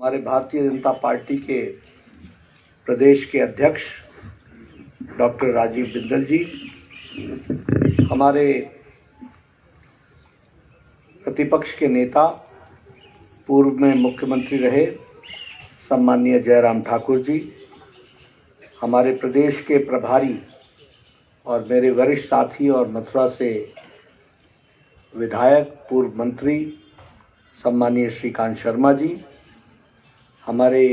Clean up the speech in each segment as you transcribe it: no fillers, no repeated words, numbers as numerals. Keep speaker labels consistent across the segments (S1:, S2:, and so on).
S1: हमारे भारतीय जनता पार्टी के प्रदेश के अध्यक्ष डॉक्टर राजीव बिंदल जी, हमारे प्रतिपक्ष के नेता पूर्व में मुख्यमंत्री रहे सम्माननीय जयराम ठाकुर जी, हमारे प्रदेश के प्रभारी और मेरे वरिष्ठ साथी और मथुरा से विधायक पूर्व मंत्री सम्माननीय श्रीकांत शर्मा जी, हमारे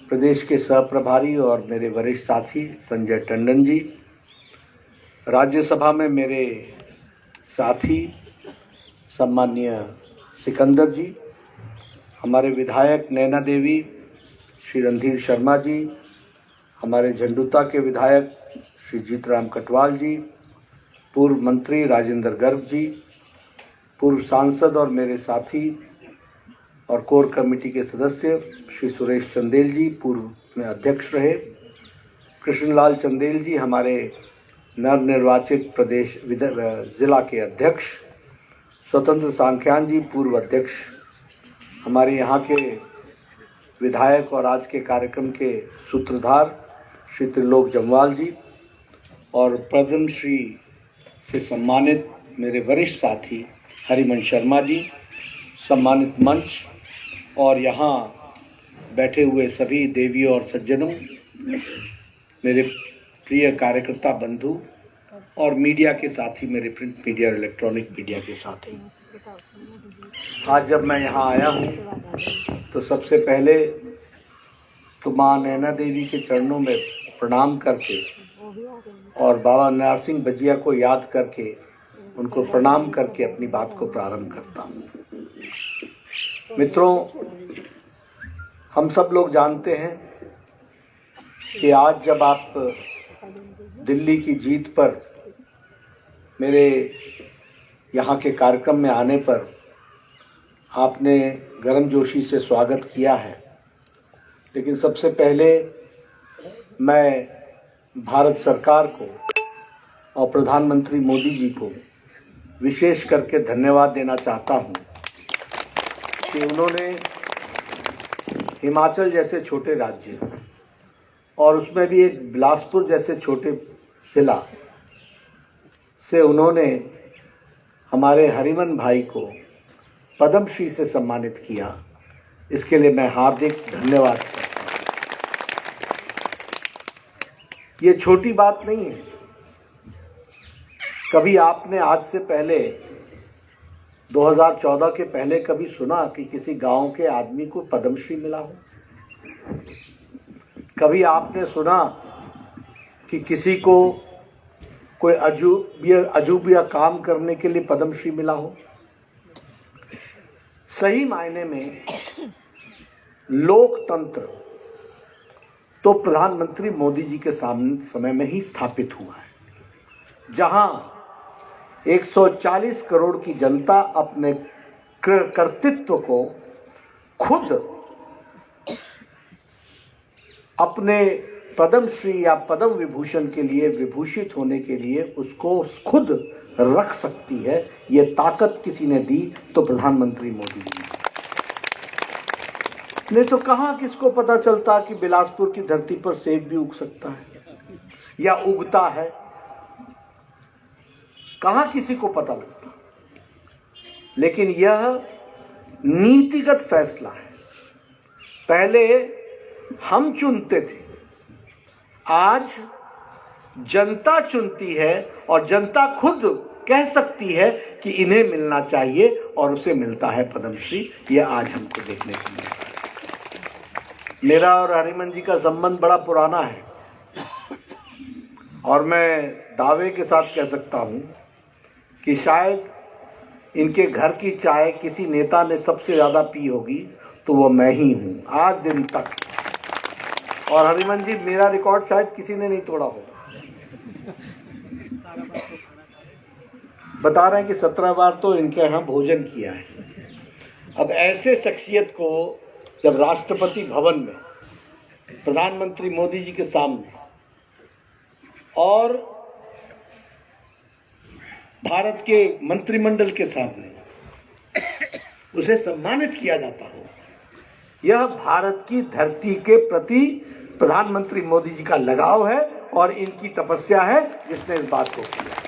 S1: प्रदेश के सह प्रभारी और मेरे वरिष्ठ साथी संजय टंडन जी, राज्यसभा में मेरे साथी सम्माननीय सिकंदर जी, हमारे विधायक नैना देवी श्री रणधीर शर्मा जी, हमारे झंडूता के विधायक श्री जीतराम कटवाल जी, पूर्व मंत्री राजेंद्र गर्ग जी, पूर्व सांसद और मेरे साथी और कोर कमेटी के सदस्य श्री सुरेश चंदेल जी, पूर्व में अध्यक्ष रहे, कृष्णलाल चंदेल जी, हमारे नवनिर्वाचित प्रदेश जिला के अध्यक्ष, स्वतंत्र सांख्यान जी, पूर्व अध्यक्ष, हमारे यहाँ के विधायक और आज के कार्यक्रम के सूत्रधार श्री त्रिलोक जमवाल जी, और पद्मश्री से सम्मानित मेरे वरिष्ठ साथी हरिवंश शर्मा जी, सम्मानित मंच और यहाँ बैठे हुए सभी देवियों और सज्जनों, मेरे प्रिय कार्यकर्ता बंधु और मीडिया के साथी, मेरे प्रिंट मीडिया और इलेक्ट्रॉनिक मीडिया के साथी, आज जब मैं यहाँ आया हूँ तो सबसे पहले तो माँ नैना देवी के चरणों में प्रणाम करके और बाबा नरसिंह भजिया को याद करके उनको प्रणाम करके अपनी बात को प्रारंभ करता हूँ। मित्रों, हम सब लोग जानते हैं कि आज जब आप दिल्ली की जीत पर मेरे यहाँ के कार्यक्रम में आने पर आपने गर्मजोशी से स्वागत किया है, लेकिन सबसे पहले मैं भारत सरकार को और प्रधानमंत्री मोदी जी को विशेष करके धन्यवाद देना चाहता हूँ कि उन्होंने हिमाचल जैसे छोटे राज्य और उसमें भी एक बिलासपुर जैसे छोटे जिला से उन्होंने हमारे हरिमन भाई को पद्मश्री से सम्मानित किया। इसके लिए मैं हार्दिक धन्यवाद करता हूँ। ये छोटी बात नहीं है। कभी आपने आज से पहले 2014 के पहले कभी सुना कि किसी गांव के आदमी को पद्मश्री मिला हो? कभी आपने सुना कि किसी को कोई अजूबिया काम करने के लिए पद्मश्री मिला हो? सही मायने में लोकतंत्र तो प्रधानमंत्री मोदी जी के समय में ही स्थापित हुआ है, जहां 140 करोड़ की जनता अपने कर्तृत्व को खुद अपने पद्मश्री या पद्म विभूषण के लिए विभूषित होने के लिए उसको खुद रख सकती है। ये ताकत किसी ने दी तो प्रधानमंत्री मोदी जी ने। तो कहाँ किसको पता चलता कि बिलासपुर की धरती पर सेब भी उग सकता है या उगता है? कहाँ किसी को पता लगता? लेकिन यह नीतिगत फैसला है। पहले हम चुनते थे, आज जनता चुनती है और जनता खुद कह सकती है कि इन्हें मिलना चाहिए और उसे मिलता है पद्मश्री। यह आज हमको देखने को मिलता है। मेरा और हरिमन जी का संबंध बड़ा पुराना है और मैं दावे के साथ कह सकता हूं कि शायद इनके घर की चाय किसी नेता ने सबसे ज्यादा पी होगी तो वो मैं ही हूं आज दिन तक। और हरिमन जी, मेरा रिकॉर्ड शायद किसी ने नहीं तोड़ा होगा। बता रहे हैं कि 17 बार तो इनके यहाँ भोजन किया है। अब ऐसे शख्सियत को जब राष्ट्रपति भवन में प्रधानमंत्री मोदी जी के सामने और भारत के मंत्रिमंडल के सामने उसे सम्मानित किया जाता हो, यह भारत की धरती के प्रति प्रधानमंत्री मोदी जी का लगाव है और इनकी तपस्या है जिसने इस बात को किया।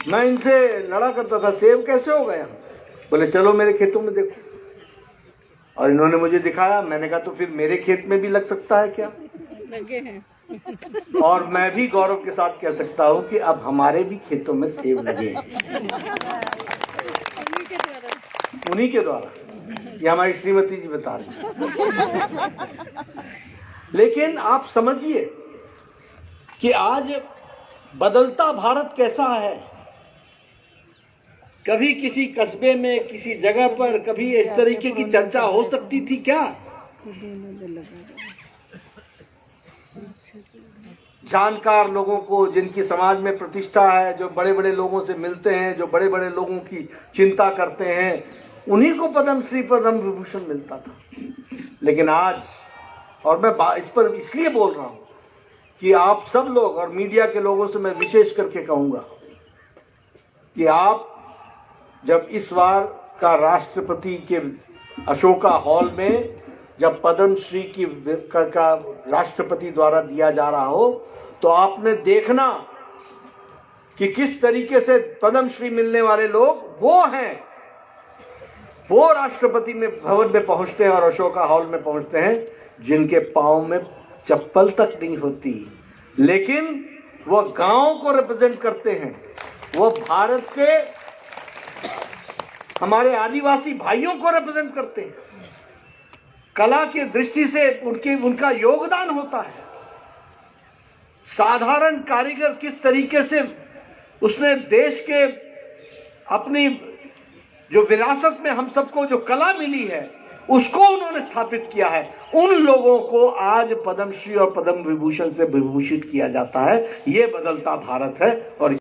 S1: मैं इनसे लड़ा करता था, सेब कैसे हो गए? बोले चलो मेरे खेतों में देखो, और इन्होंने मुझे दिखाया। मैंने कहा तो फिर मेरे खेत में भी लग सकता है क्या?
S2: लगे हैं।
S1: और मैं भी गौरव के साथ कह सकता हूं कि अब हमारे भी खेतों में सेब लगे हैं, उन्हीं के द्वारा। ये हमारी श्रीमती जी बता रही। लेकिन आप समझिए कि आज बदलता भारत कैसा है। कभी किसी कस्बे में, किसी जगह पर कभी इस तरीके की चर्चा हो सकती थी क्या? जानकार लोगों को, जिनकी समाज में प्रतिष्ठा है, जो बड़े बड़े लोगों से मिलते हैं, जो बड़े बड़े लोगों की चिंता करते हैं, उन्हीं को पद्मश्री, पद्म विभूषण मिलता था। लेकिन आज, और मैं इस पर इसलिए बोल रहा हूं कि आप सब लोग और मीडिया के लोगों से मैं विशेष करके कहूंगा कि आप जब इस बार का राष्ट्रपति के अशोका हॉल में जब पद्मश्री की का राष्ट्रपति द्वारा दिया जा रहा हो, तो आपने देखना कि किस तरीके से पद्मश्री मिलने वाले लोग वो हैं, वो राष्ट्रपति में भवन में पहुंचते हैं और अशोका हॉल में पहुंचते हैं, जिनके पांव में चप्पल तक नहीं होती, लेकिन वो गांव को रिप्रेजेंट करते हैं। वो भारत के हमारे आदिवासी भाइयों को रिप्रेजेंट करते हैं। कला की दृष्टि से उनका योगदान होता है। साधारण कारीगर किस तरीके से उसने देश के अपनी जो विरासत में हम सबको जो कला मिली है उसको उन्होंने स्थापित किया है। उन लोगों को आज पद्मश्री और पद्म विभूषण से विभूषित किया जाता है। ये बदलता भारत है। और